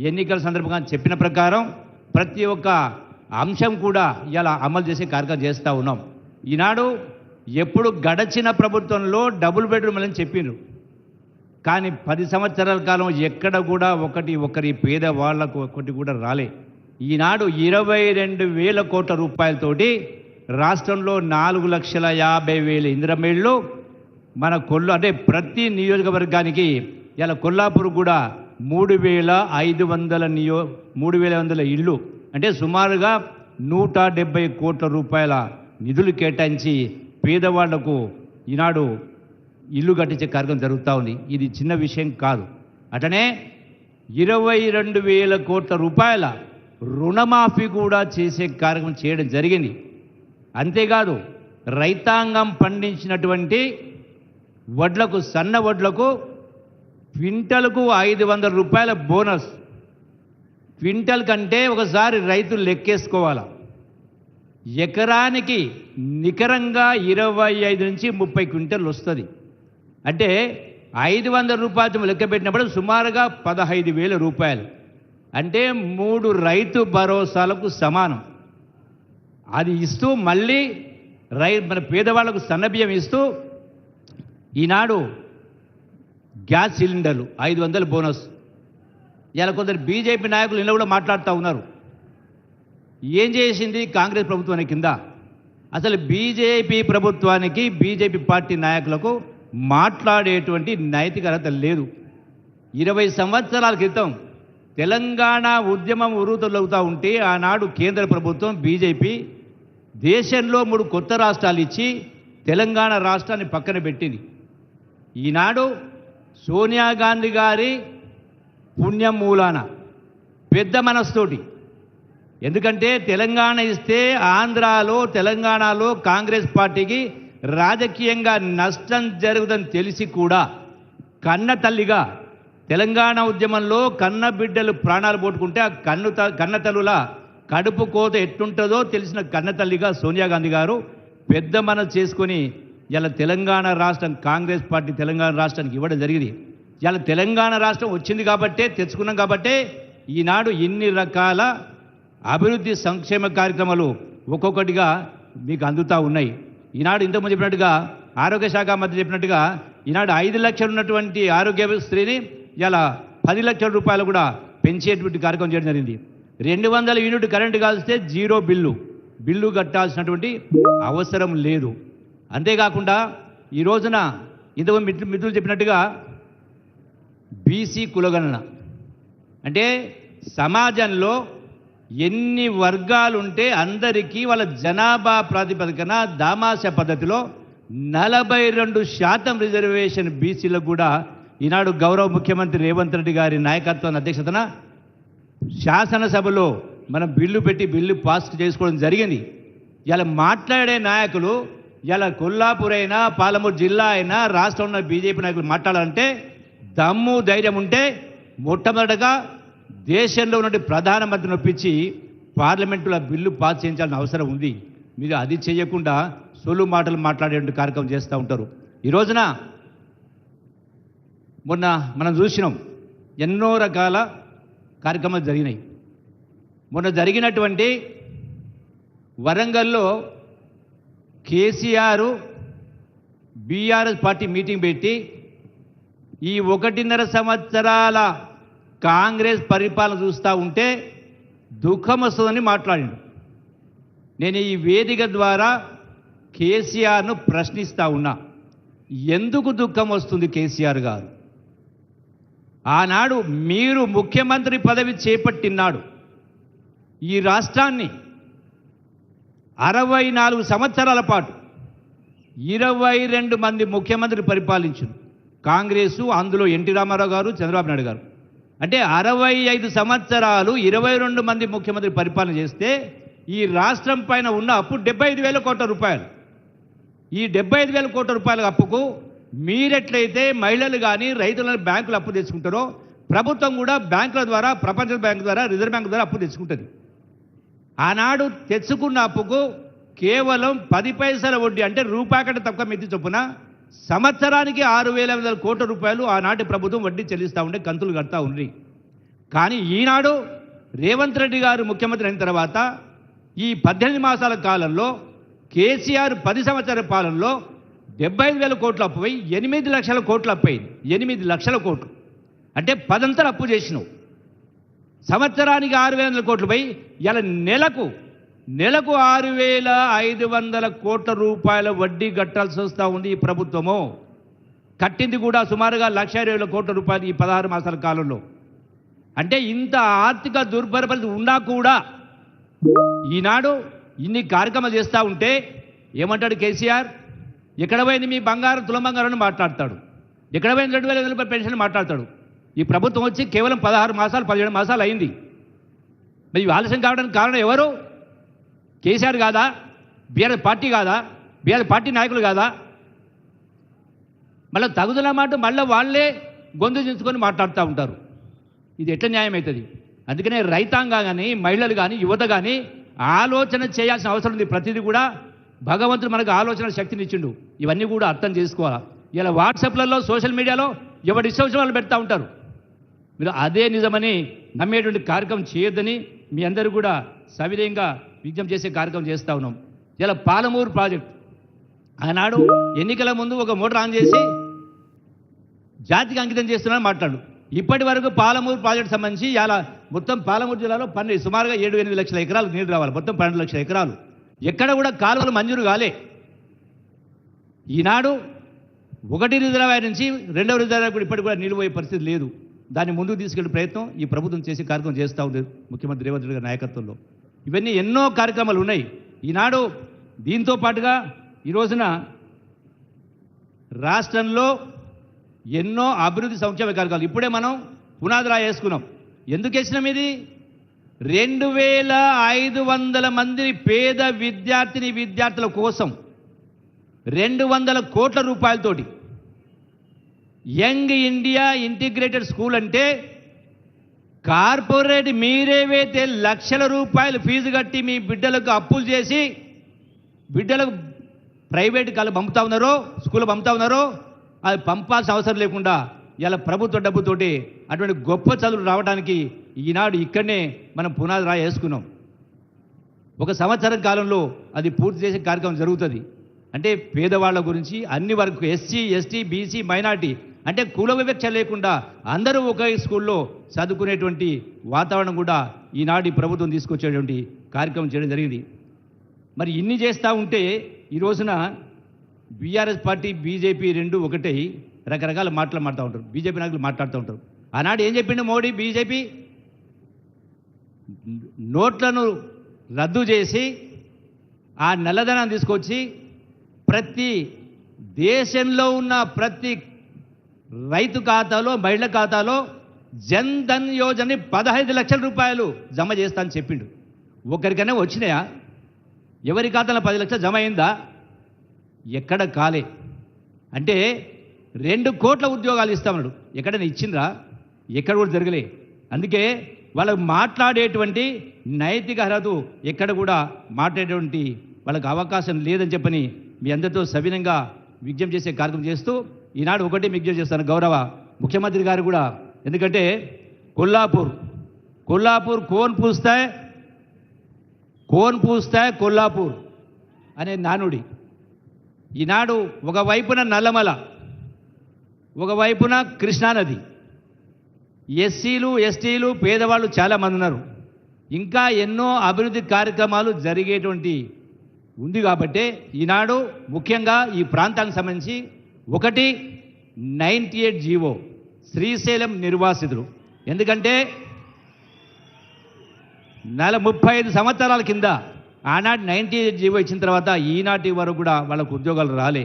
ఎన్నికల సందర్భంగా చెప్పిన ప్రకారం ప్రతి ఒక్క అంశం కూడా ఇలా అమలు చేసే కార్యక్రమం చేస్తూ ఉన్నాం. ఈనాడు ఎప్పుడు గడచిన ప్రభుత్వంలో డబుల్ బెడ్రూమ్ అని చెప్పిండ్రు, కానీ 10 సంవత్సరాల కాలం ఎక్కడ కూడా ఒకరి పేదవాళ్లకు ఒకటి కూడా రాలే. ఈనాడు 22,000 కోట్ల రూపాయలతోటి రాష్ట్రంలో 4,50,000 ఇందిరమేళ్ళు మన అంటే ప్రతి నియోజకవర్గానికి ఇలా కొల్లాపూర్ కూడా 3,500 ఇళ్ళు అంటే సుమారుగా 170 కోట్ల రూపాయల నిధులు కేటాయించి పేదవాళ్లకు ఈనాడు ఇల్లు కట్టించే కార్యక్రమం జరుగుతూ ఉంది. ఇది చిన్న విషయం కాదు. అటనే 22,000 కోట్ల రూపాయల రుణమాఫీ కూడా చేసే కార్యక్రమం చేయడం జరిగింది. అంతేకాదు రైతాంగం పండించినటువంటి వడ్లకు, సన్న వడ్లకు క్వింటల్కు 500 రూపాయల బోనస్. క్వింటల్ కంటే ఒకసారి రైతులు లెక్కేసుకోవాలా, ఎకరానికి నికరంగా 25 నుంచి 30 క్వింటల్ వస్తుంది. అంటే 500 రూపాయలు లెక్క పెట్టినప్పుడు సుమారుగా 15,000 రూపాయలు, అంటే 3 రైతు భరోసాలకు సమానం. అది ఇస్తూ మళ్ళీ మన పేదవాళ్లకు సన్నబియ్యం ఇస్తూ ఈనాడు గ్యాస్ సిలిండర్లు 500 బోనస్. ఇలా కొందరు బీజేపీ నాయకులు ఇలా కూడా మాట్లాడుతూ ఉన్నారు. ఏం చేసింది కాంగ్రెస్ ప్రభుత్వానికి కింద? అసలు బీజేపీ ప్రభుత్వానికి, బీజేపీ పార్టీ నాయకులకు మాట్లాడేటువంటి నైతిక అర్హత లేదు. 20 సంవత్సరాల క్రితం తెలంగాణ ఉద్యమం ఉరుతలవుతూ ఉంటే ఆనాడు కేంద్ర ప్రభుత్వం బీజేపీ దేశంలో 3 కొత్త రాష్ట్రాలు ఇచ్చి తెలంగాణ రాష్ట్రాన్ని పక్కన పెట్టింది. ఈనాడు సోనియా గాంధీ గారి పుణ్యం మూలాన పెద్ద మనస్తోటి, ఎందుకంటే తెలంగాణ ఇస్తే ఆంధ్రాలో, తెలంగాణలో కాంగ్రెస్ పార్టీకి రాజకీయంగా నష్టం జరుగుతుందని తెలిసి కూడా కన్న తల్లిగా తెలంగాణ ఉద్యమంలో కన్న బిడ్డలు ప్రాణాలు పోట్టుకుంటే ఆ కన్న తల్లుల కడుపు కోత ఎట్టుంటుందో తెలిసిన కన్న తల్లిగా సోనియా గాంధీ గారు పెద్ద మనసు చేసుకొని ఇలా తెలంగాణ రాష్ట్రం, కాంగ్రెస్ పార్టీ తెలంగాణ రాష్ట్రానికి ఇవ్వడం జరిగింది. ఇలా తెలంగాణ రాష్ట్రం వచ్చింది కాబట్టే, తెచ్చుకున్నాం కాబట్టే ఈనాడు ఇన్ని రకాల అభివృద్ధి సంక్షేమ కార్యక్రమాలు ఒక్కొక్కటిగా మీకు అందుతూ ఉన్నాయి. ఈనాడు ఇంతకుముందు చెప్పినట్టుగా ఆరోగ్య శాఖ మంత్రి చెప్పినట్టుగా ఈనాడు 5 లక్షలు ఉన్నటువంటి ఆరోగ్యశ్రీని ఇలా 10 లక్షల రూపాయలు కూడా పెంచేటువంటి కార్యక్రమం చేయడం జరిగింది. 200 యూనిట్ కరెంటు కాల్స్తే 0 బిల్లు కట్టాల్సినటువంటి అవసరం లేదు. అంతేకాకుండా ఈ రోజున ఇంతకుముందు మిత్రులు చెప్పినట్టుగా బీసీ కులగణన అంటే సమాజంలో ఎన్ని వర్గాలుంటే అందరికీ వాళ్ళ జనాభా ప్రాతిపదికన దామాష పద్ధతిలో 42% రిజర్వేషన్ బీసీలకు కూడా ఈనాడు గౌరవ ముఖ్యమంత్రి రేవంత్ రెడ్డి గారి నాయకత్వాన్ని అధ్యక్షతన శాసనసభలో మనం బిల్లు పాస్ చేసుకోవడం జరిగింది. ఇలా మాట్లాడే నాయకులు ఇలా కొల్లాపూర్ అయినా, పాలమూరు జిల్లా అయినా, రాష్ట్రంలో ఉన్న బీజేపీ నాయకులు మాట్లాడాలంటే దమ్ము ధైర్యం ఉంటే మొట్టమొదటగా దేశంలో ఉన్న ప్రధానమంత్రిని ఒప్పించి పార్లమెంటులో బిల్లు పాస్ చేయించాల్సిన అవసరం ఉంది. మీరు అది చేయకుండా సొల్లు మాటలు మాట్లాడే కార్యక్రమం చేస్తూ ఉంటారు. ఈ రోజున మొన్న మనం చూసినాం ఎన్నో రకాల కార్యక్రమాలు జరిగినాయి. మొన్న జరిగినటువంటి వరంగల్లో కేసీఆర్ బీఆర్ఎస్ పార్టీ మీటింగ్ పెట్టి ఈ 1.5 సంవత్సరాల కాంగ్రెస్ పరిపాలన చూస్తూ ఉంటే దుఃఖం వస్తుందని మాట్లాడిండు. నేను ఈ వేదిక ద్వారా కేసీఆర్ను ప్రశ్నిస్తూ ఉన్నా, ఎందుకు దుఃఖం వస్తుంది కేసీఆర్ గారు? ఆనాడు మీరు ముఖ్యమంత్రి పదవి చేపట్టినాడు ఈ రాష్ట్రాన్ని 64 సంవత్సరాల పాటు 22 మంది ముఖ్యమంత్రి పరిపాలించారు కాంగ్రెసు. అందులో ఎన్టీ రామారావు గారు, చంద్రబాబు నాయుడు గారు. అంటే 65 సంవత్సరాలు 22 మంది ముఖ్యమంత్రి పరిపాలన చేస్తే ఈ రాష్ట్రం పైన ఉన్న అప్పు 75,000 కోట్ల రూపాయలు. ఈ 75,000 కోట్ల రూపాయల అప్పుకు మీరెట్లయితే మహిళలు కానీ రైతులను బ్యాంకులు అప్పు తెచ్చుకుంటారో ప్రభుత్వం కూడా బ్యాంకుల ద్వారా, ప్రపంచ బ్యాంకు ద్వారా, రిజర్వ్ బ్యాంకు ద్వారా అప్పు తెచ్చుకుంటుంది. ఆనాడు తెచ్చుకున్న అప్పుకు కేవలం 10 పైసల వడ్డీ, అంటే రూపాయి కంటే తక్కువ మితి చొప్పున సంవత్సరానికి 6,500 కోట్ల రూపాయలు ఆనాటి ప్రభుత్వం వడ్డీ చెల్లిస్తూ ఉండే, కంతులు కడతా ఉంది. కానీ ఈనాడు రేవంత్ రెడ్డి గారు ముఖ్యమంత్రి అయిన తర్వాత ఈ 18 మాసాల కాలంలో కేసీఆర్ 10 సంవత్సరాల పాలనలో 75,000 కోట్లు అప్పు పోయి 8 లక్షల కోట్లు అప్పయింది. 8 లక్షల కోట్లు అంటే 10 అంతలు అప్పు చేసినావు. సంవత్సరానికి 6,000 కోట్లు పోయి ఇలా నెలకు 6,500 కోట్ల రూపాయల వడ్డీ కట్టాల్సి వస్తూ ఉంది ఈ ప్రభుత్వము. కట్టింది కూడా సుమారుగా 1,20,000 కోట్ల రూపాయలు ఈ 16 మాసాల కాలంలో. అంటే ఇంత ఆర్థిక దుర్భర పరిస్థితి ఉన్నా కూడా ఈనాడు ఇన్ని కార్యక్రమాలు చేస్తూ ఉంటే ఏమంటాడు కేసీఆర్? ఎక్కడ పోయింది మీ బంగారం, తులం బంగారం అని మాట్లాడతాడు. ఎక్కడ పోయింది 2,500 రూపాయల పెన్షన్ మాట్లాడతాడు. ఈ ప్రభుత్వం వచ్చి కేవలం 16 మాసాలు 17 మాసాలు అయింది. మరి ఆలస్యం కావడానికి కారణం ఎవరు? కేసీఆర్ కాదా? బీఆర్ఎస్ పార్టీ కాదా? బీఆర్ఎస్ పార్టీ నాయకులు కాదా? మళ్ళీ తగుదల మాట మళ్ళీ వాళ్ళే గొంతు చించుకొని మాట్లాడుతూ ఉంటారు. ఇది ఎట్లా న్యాయం అవుతుంది? అందుకనే రైతాంగం కానీ, మహిళలు కానీ, యువత కానీ ఆలోచన చేయాల్సిన అవసరం ఉంది. ప్రతిదీ కూడా భగవంతుడు మనకు ఆలోచన శక్తిని ఇచ్చిండు. ఇవన్నీ కూడా అర్థం చేసుకోవాలి. ఇలా వాట్సాప్లలో, సోషల్ మీడియాలో ఎవరి ఇష్టం వాళ్ళు పెడతా ఉంటారు. మీరు అదే నిజమని నమ్మేటువంటి కార్యక్రమం చేయొద్దని మీ అందరూ కూడా సవినయంగా విజ్ఞప్తి చేసే కార్యక్రమం చేస్తూ ఉన్నాం. ఇలా పాలమూరు ప్రాజెక్ట్ ఆనాడు ఎన్నికల ముందు ఒక మోటార్ ఆన్ చేసి జాతికి అంకితం చేస్తున్నారని మాట్లాడు. ఇప్పటి వరకు పాలమూరు ప్రాజెక్టు సంబంధించి ఇలా మొత్తం పాలమూరు జిల్లాలో సుమారుగా 7-8 లక్షల ఎకరాలు నీళ్లు రావాలి. మొత్తం 12 లక్షల ఎకరాలు. ఎక్కడ కూడా కాలువలు మంజూరు కాలే. ఈనాడు 1 రిజర్వాయర్ నుంచి 2వ రిజర్వాయర్ కూడా ఇప్పటికి కూడా నీళ్ళు పోయే పరిస్థితి లేదు. దాన్ని ముందుకు తీసుకెళ్లే ప్రయత్నం ఈ ప్రభుత్వం చేసే కార్యక్రమం చేస్తూ ఉంది ముఖ్యమంత్రి రేవంత్ రెడ్డి గారి నాయకత్వంలో. ఇవన్నీ ఎన్నో కార్యక్రమాలు ఉన్నాయి. ఈనాడు దీంతో పాటుగా ఈ రోజున రాష్ట్రంలో ఎన్నో అభివృద్ధి సంక్షేమ కార్యక్రమాలు ఇప్పుడే మనం పునాది వేసుకున్నాం. ఎందుకు వేసినాం? ఇది 2,500 మంది పేద విద్యార్థుల కోసం 200 కోట్ల రూపాయలతోటి యంగ్ ఇండియా ఇంటిగ్రేటెడ్ స్కూల్ అంటే కార్పొరేట్ మీరేవైతే లక్షల రూపాయలు ఫీజు కట్టి మీ బిడ్డలకు అప్పులు చేసి బిడ్డలకు ప్రైవేట్ కాలు పంపుతా ఉన్నారో, స్కూల్ పంపుతా ఉన్నారో, అది పంపాల్సిన అవసరం లేకుండా ఇలా ప్రభుత్వ డబ్బుతోటి అటువంటి గొప్ప చదువులు రావడానికి ఈనాడు ఇక్కడనే మనం పునాది వేసుకున్నాం. 1 సంవత్సరం కాలంలో అది పూర్తి చేసే కార్యక్రమం జరుగుతుంది. అంటే పేదవాళ్ళ గురించి అన్ని వరకు ఎస్సీ, ఎస్టీ, బీసీ, మైనార్టీ అంటే కుల వివక్ష లేకుండా అందరూ ఒకే స్కూల్లో చదువుకునేటువంటి వాతావరణం కూడా ఈనాడు ఈ ప్రభుత్వం తీసుకొచ్చేటువంటి కార్యక్రమం చేయడం జరిగింది. మరి ఇన్ని చేస్తూ ఉంటే ఈ రోజున బీఆర్ఎస్ పార్టీ, బీజేపీ రెండు ఒకటే రకరకాల మాటలు మాడుతూ ఉంటారు. బీజేపీ నాయకులు మాట్లాడుతూ ఉంటారు. ఆనాడు ఏం చెప్పిండు మోడీ? బీజేపీ నోట్లను రద్దు చేసి ఆ నల్లధనాన్ని తీసుకొచ్చి ప్రతి దేశంలో ఉన్న ప్రతి రైతు ఖాతాలో, మహిళ ఖాతాలో జన్ ధన్ యోజనని 15 లక్షల రూపాయలు జమ చేస్తా అని చెప్పిండు. ఒకరికైనా వచ్చినాయా? ఎవరి ఖాతాలో 10 లక్షలు జమ అయిందా? ఎక్కడ కాలే. అంటే 2 కోట్ల ఉద్యోగాలు ఇస్తామన్నాడు. ఎక్కడైనా ఇచ్చిండ్రా? ఎక్కడ కూడా జరగలే. అందుకే వాళ్ళకు మాట్లాడేటువంటి నైతిక అర్హత ఎక్కడ కూడా మాట్లాడేటువంటి వాళ్ళకు అవకాశం లేదని చెప్పని మీ అందరితో సవినంగా విజ్ఞప్తి చేసే కార్యక్రమం చేస్తూ ఈనాడు ఒకటి విజ్ఞప్తి చేస్తాను గౌరవ ముఖ్యమంత్రి గారు కూడా. ఎందుకంటే కొల్లాపూర్ కోన్ పూస్తాయ్ కొల్లాపూర్ అనే నానుడి. ఈనాడు ఒకవైపున నల్లమల, ఒకవైపున కృష్ణానది. ఎస్సీలు, ఎస్టీలు, పేదవాళ్ళు చాలామంది ఉన్నారు. ఇంకా ఎన్నో అభివృద్ధి కార్యక్రమాలు జరిగేటువంటి ఉంది. కాబట్టి ఈనాడు ముఖ్యంగా ఈ ప్రాంతానికి సంబంధించి 98 జీవో శ్రీశైలం నిర్వాసితులు. ఎందుకంటే 35 సంవత్సరాల కింద ఆనాడు 98 జీవో ఇచ్చిన తర్వాత ఈనాటి వరకు కూడా వాళ్ళకు ఉద్యోగాలు రాలే.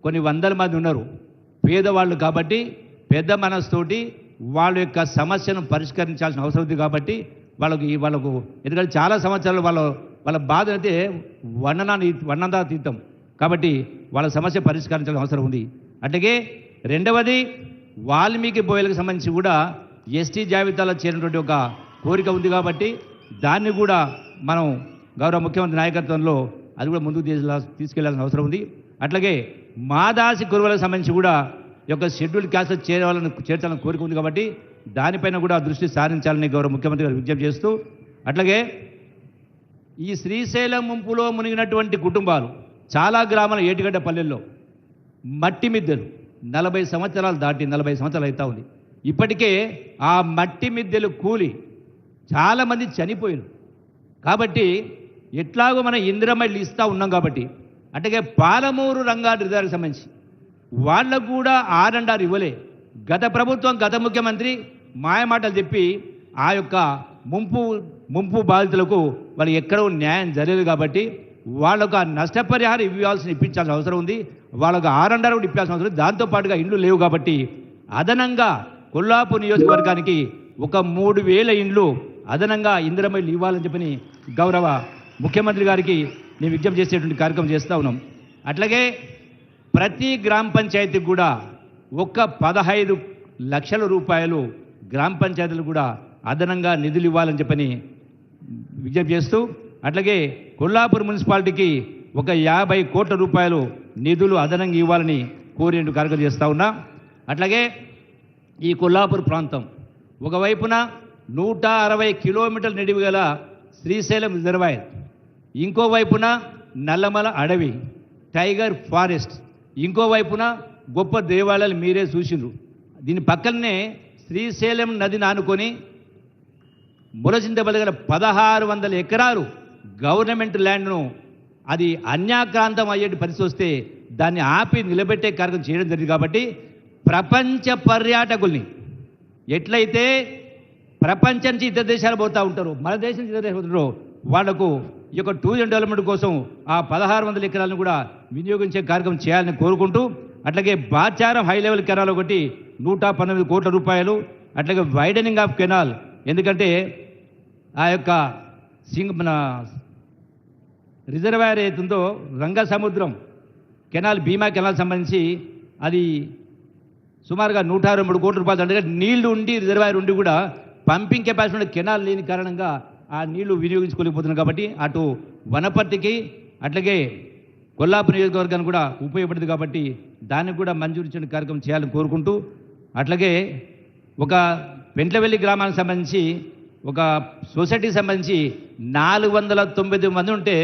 కొన్ని వందల మంది ఉన్నారు పేదవాళ్ళు. కాబట్టి పెద్ద మనసుతోటి వాళ్ళ యొక్క సమస్యను పరిష్కరించాల్సిన అవసరం ఉంది. కాబట్టి వాళ్ళకు ఎందుకంటే చాలా సంవత్సరాలు వాళ్ళ బాధ అయితే వర్ణనాతీతం. కాబట్టి వాళ్ళ సమస్య పరిష్కరించాల్సిన అవసరం ఉంది. అట్లాగే రెండవది వాల్మీకి బోయలకు సంబంధించి కూడా ఎస్టీ జాబితాలో చేరినటువంటి ఒక కోరిక ఉంది. కాబట్టి దాన్ని కూడా మనం గౌరవ ముఖ్యమంత్రి నాయకత్వంలో అది కూడా ముందుకు తీసుకెళ్లాల్సిన అవసరం ఉంది. అట్లాగే మాదాసి కురువలకు సంబంధించి కూడా ఈ యొక్క షెడ్యూల్ క్యాస్ట్ చేర్చాలని కోరిక ఉంది. కాబట్టి దానిపైన కూడా దృష్టి సారించాలని గౌరవ ముఖ్యమంత్రి గారు విజ్ఞప్తి చేస్తూ, అట్లాగే ఈ శ్రీశైలం ముంపులో మునిగినటువంటి కుటుంబాలు చాలా గ్రామాల ఏటిగడ్డ పల్లెల్లో మట్టి మిద్దెలు 40 సంవత్సరాలు దాటి 40 సంవత్సరాలు అవుతా ఉంది. ఇప్పటికే ఆ మట్టి మిద్దెలు కూలి చాలామంది చనిపోయారు. కాబట్టి ఎట్లాగో మనం ఇందిరమ్మ ఇల్లు ఇస్తూ ఉన్నాం కాబట్టి, అట్లాగే పాలమూరు రంగారెడ్డి రిజర్వాయర్కి సంబంధించి వాళ్ళకు కూడా ఆర్ఎండ్ఆర్ ఇవ్వలే. గత ప్రభుత్వం, గత ముఖ్యమంత్రి మాయమాటలు చెప్పి ఆ యొక్క ముంపు బాధితులకు వాళ్ళు ఎక్కడో న్యాయం జరగదు కాబట్టి వాళ్ళకు ఆ నష్టపరిహారం ఇప్పించాల్సిన అవసరం ఉంది. వాళ్ళకు ఆర్ఎండ్ఆర్ కూడా ఇప్పాల్సిన అవసరం ఉంది. దాంతోపాటుగా ఇండ్లు లేవు కాబట్టి అదనంగా కొల్లాపూర్ నియోజకవర్గానికి ఒక 3000 ఇండ్లు అదనంగా ఇందిరమ్మ ఇల్లు ఇవ్వాలని చెప్పని గౌరవ ముఖ్యమంత్రి గారికి నేను విజ్ఞప్తి చేసేటువంటి కార్యక్రమం చేస్తూ ఉన్నాం. అట్లాగే ప్రతి గ్రామ పంచాయతీకి కూడా ఒక 15 లక్షల రూపాయలు గ్రామ పంచాయతీలు కూడా అదనంగా నిధులు ఇవ్వాలని చెప్పని విజ్ఞప్తి చేస్తూ, అట్లాగే కొల్లాపూర్ మున్సిపాలిటీకి ఒక 50 కోట్ల రూపాయలు నిధులు అదనంగా ఇవ్వాలని కోరేందుకు కార్యక్రమం చేస్తూ ఉన్నా. అట్లాగే ఈ కొల్లాపూర్ ప్రాంతం ఒకవైపున 160 కిలోమీటర్ల నిడివి గల శ్రీశైలం రిజర్వాయర్, ఇంకోవైపున నల్లమల అడవి టైగర్ ఫారెస్ట్, ఇంకోవైపున గొప్ప దేవాలయాలు మీరే చూసిండ్రు. దీని పక్కనే శ్రీశైలం నదిని ఆనుకొని మురసిందబదగల 1600 ఎకరాలు గవర్నమెంట్ ల్యాండ్ను అది అన్యాక్రాంతం అయ్యే పరిస్థితి వస్తే దాన్ని ఆపి నిలబెట్టే కార్యక్రమం చేయడం జరిగింది. కాబట్టి ప్రపంచ పర్యాటకుల్ని ఎట్లయితే ప్రపంచం నుంచి ఇతర దేశాలు పోతూ ఉంటారు, మన దేశం నుంచి ఇతర దేశాలు పోతుంటారో వాళ్లకు ఈ యొక్క టూరిజం డెవలప్మెంట్ కోసం ఆ 1600 ఎకరాలను కూడా వినియోగించే కార్యక్రమం చేయాలని కోరుకుంటూ, అట్లాగే బాచారం హై లెవెల్ కెనాల్ ఒకటి 119 కోట్ల రూపాయలు, అట్లాగే వైడనింగ్ ఆఫ్ కెనాల్, ఎందుకంటే ఆ యొక్క మన రిజర్వాయర్ ఏతుందో రంగసముద్రం కెనాల్, భీమా కెనాల్ సంబంధించి అది సుమారుగా 123 కోట్ల రూపాయలు. అంటే నీళ్లు ఉండి రిజర్వాయర్ ఉండి కూడా పంపింగ్ కెపాసిటీ ఉన్న కెనాల్ లేని కారణంగా ఆ నీళ్లు వినియోగించుకోలేకపోతున్నాం. కాబట్టి అటు వనపర్తికి అట్లాగే కొల్లాపూర్ నియోజకవర్గానికి కూడా ఉపయోగపడుతుంది. కాబట్టి దానికి కూడా మంజూరు ఇచ్చిన కార్యక్రమం చేయాలని కోరుకుంటూ, అట్లాగే ఒక పెంట్లవెల్లి గ్రామానికి సంబంధించి ఒక సొసైటీకి సంబంధించి 409 మంది ఉంటే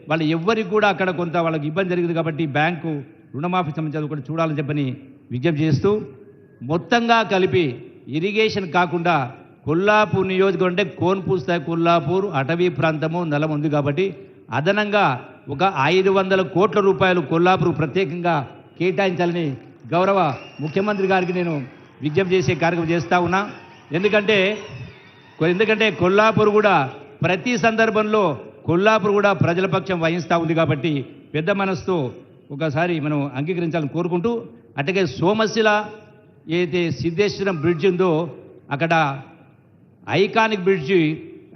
వాళ్ళు ఎవ్వరికి కూడా అక్కడ కొంత వాళ్ళకి ఇబ్బంది జరిగింది. కాబట్టి బ్యాంకు రుణమాఫీ సంబంధించి అది కూడా చూడాలని చెప్పని విజ్ఞప్తి చేస్తూ, మొత్తంగా కలిపి ఇరిగేషన్ కాకుండా కొల్లాపూర్ నియోజకవర్గం అంటే కోన్పూస్తాయి, కొల్లాపూర్ అటవీ ప్రాంతము నలం ఉంది కాబట్టి అదనంగా ఒక 500 కోట్ల రూపాయలు కొల్లాపూర్ ప్రత్యేకంగా కేటాయించాలని గౌరవ ముఖ్యమంత్రి గారికి నేను విజ్ఞప్తి చేసే కార్యక్రమం చేస్తూ ఉన్నా. ఎందుకంటే కొల్లాపూర్ కూడా ప్రతి సందర్భంలో కొల్లాపూర్ కూడా ప్రజల పక్షం వహిస్తూ ఉంది. కాబట్టి పెద్ద మనసుతో ఒకసారి మనం అంగీకరించాలని కోరుకుంటూ, అట్లాగే సోమశిల ఏదైతే సిద్ధేశ్వరం బ్రిడ్జ్ ఉందో అక్కడ ఐకానిక్ బ్రిడ్జి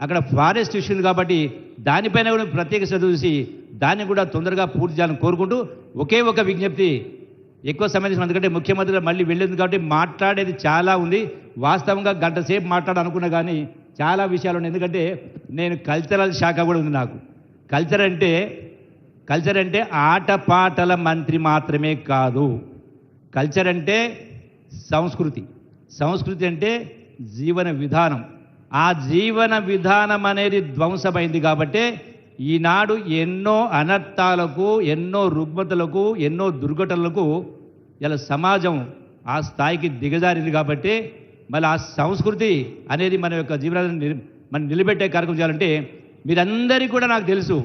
అక్కడ ఫారెస్ట్ ఇష్యూ ఉంది కాబట్టి దానిపైన కూడా ప్రత్యేక శ్రద్ధ చూసి దాన్ని కూడా తొందరగా పూర్తి చేయాలని కోరుకుంటూ, ఒకే ఒక విజ్ఞప్తి, ఎక్కువ సమయం ఎందుకంటే ముఖ్యమంత్రి గారు మళ్ళీ వెళ్ళింది కాబట్టి మాట్లాడేది చాలా ఉంది. వాస్తవంగా గంట సేపు మాట్లాడాలనుకున్నా కానీ చాలా విషయాలు ఉన్నాయి. ఎందుకంటే నేను కల్చరల్ శాఖ కూడా ఉంది నాకు. కల్చర్ అంటే ఆటపాటల మంత్రి మాత్రమే కాదు. కల్చర్ అంటే సంస్కృతి అంటే జీవన విధానం. ఆ జీవన విధానం అనేది ధ్వంసమైంది కాబట్టి ఈనాడు ఎన్నో అనర్థాలకు, ఎన్నో రుగ్మతలకు, ఎన్నో దుర్ఘటనలకు ఇలా సమాజం ఆ స్థాయికి దిగజారింది. కాబట్టి మళ్ళీ ఆ సంస్కృతి అనేది మన యొక్క జీవనాన్ని మనం నిలబెట్టే కార్యక్రమం చేయాలంటే మీరందరికీ కూడా నాకు తెలుసు,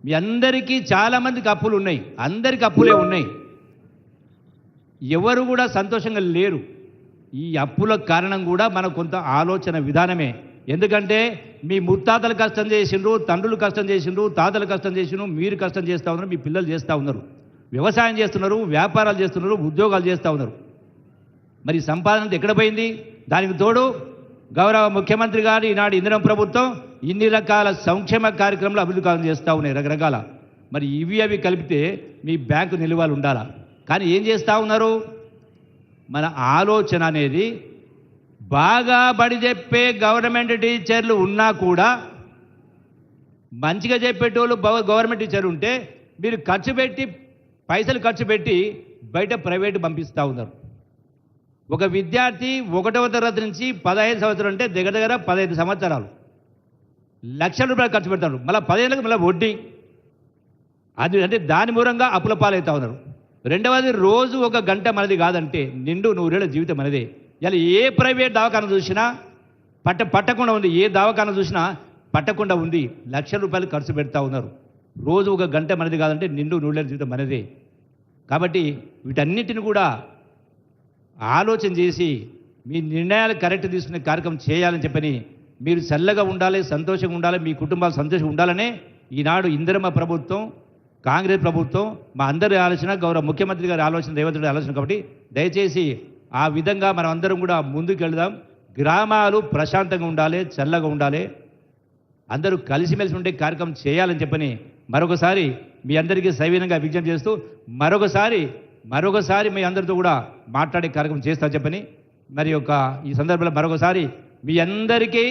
మీ అందరికీ చాలామందికి అప్పులు ఉన్నాయి, అందరికీ అప్పులే ఉన్నాయి, ఎవరు కూడా సంతోషంగా లేరు. ఈ అప్పుల కారణం కూడా మన కొంత ఆలోచన విధానమే. ఎందుకంటే మీ ముత్తాతలు కష్టం చేసిండ్రు, తండ్రులు కష్టం చేసిండ్రు, తాతలు కష్టం చేసిండ్రు, మీరు కష్టం చేస్తూ ఉన్నారు, మీ పిల్లలు చేస్తూ ఉన్నారు, వ్యవసాయం చేస్తున్నారు, వ్యాపారాలు చేస్తున్నారు, ఉద్యోగాలు చేస్తూ ఉన్నారు. మరి సంపాదన ఎక్కడ పోయింది? దానికి తోడు గౌరవ ముఖ్యమంత్రి గారు ఈనాడు ఇందిరా ప్రభుత్వం ఇన్ని రకాల సంక్షేమ కార్యక్రమాలు అభివృద్ధి చేస్తూ ఉన్నాయి రకరకాల. మరి అవి కలిపితే మీ బ్యాంకు నిల్వలు ఉండాలా. కానీ ఏం చేస్తూ ఉన్నారు? మన ఆలోచన అనేది బాగా బడి చెప్పే గవర్నమెంట్ టీచర్లు ఉన్నా కూడా, మంచిగా చెప్పేటోళ్ళు గవర్నమెంట్ టీచర్లు ఉంటే మీరు పైసలు ఖర్చు పెట్టి బయట ప్రైవేట్ పంపిస్తూ ఉన్నారు. ఒక విద్యార్థి 1వ తరగతి నుంచి 15 సంవత్సరాలు అంటే దగ్గర దగ్గర 15 సంవత్సరాలు లక్షల రూపాయలు ఖర్చు పెడతారు. మళ్ళీ 10 ఏళ్ళకి మళ్ళీ వడ్డీ. అది అంటే దాని మూలంగా అప్పుల పాలవుతా ఉన్నారు. రెండవది, రోజు 1 గంట మనది కాదంటే నిండు 100 ఏళ్ళ జీవితం మనదే. ఇలా ఏ ప్రైవేట్ దవాఖాన చూసినా పట్టకుండా ఉంది, ఏ దవాఖాన చూసినా పట్టకుండా ఉంది. లక్షల రూపాయలు ఖర్చు పెడతా ఉన్నారు. రోజు 1 గంట మనది కాదంటే నిండు 100 ఏళ్ళ జీవితం మనదే. కాబట్టి వీటన్నిటిని కూడా ఆలోచన చేసి మీ నిర్ణయాలు కరెక్ట్ తీసుకునే కార్యక్రమం చేయాలని చెప్పని, మీరు చల్లగా ఉండాలి, సంతోషంగా ఉండాలి, మీ కుటుంబాలు సంతోషంగా ఉండాలనే ఈనాడు ఇందిరమ్మ ప్రభుత్వం, కాంగ్రెస్ ప్రభుత్వం, మా అందరి ఆలోచన, గౌరవ ముఖ్యమంత్రి గారి ఆలోచన, రేవంత్ రెడ్డి ఆలోచన. కాబట్టి దయచేసి ఆ విధంగా మనం అందరం కూడా ముందుకు వెళదాం. గ్రామాలు ప్రశాంతంగా ఉండాలి, చల్లగా ఉండాలి, అందరూ కలిసిమెలిసి ఉండే కార్యక్రమం చేయాలని చెప్పని మరొకసారి మీ అందరికీ సవినయంగా విజ్ఞప్తి చేస్తూ మరొకసారి మీ అందరితో కూడా మాట్లాడే కార్యక్రమం చేస్తా చెప్పని మరి ఈ సందర్భంలో మరొకసారి మీ అందరికీ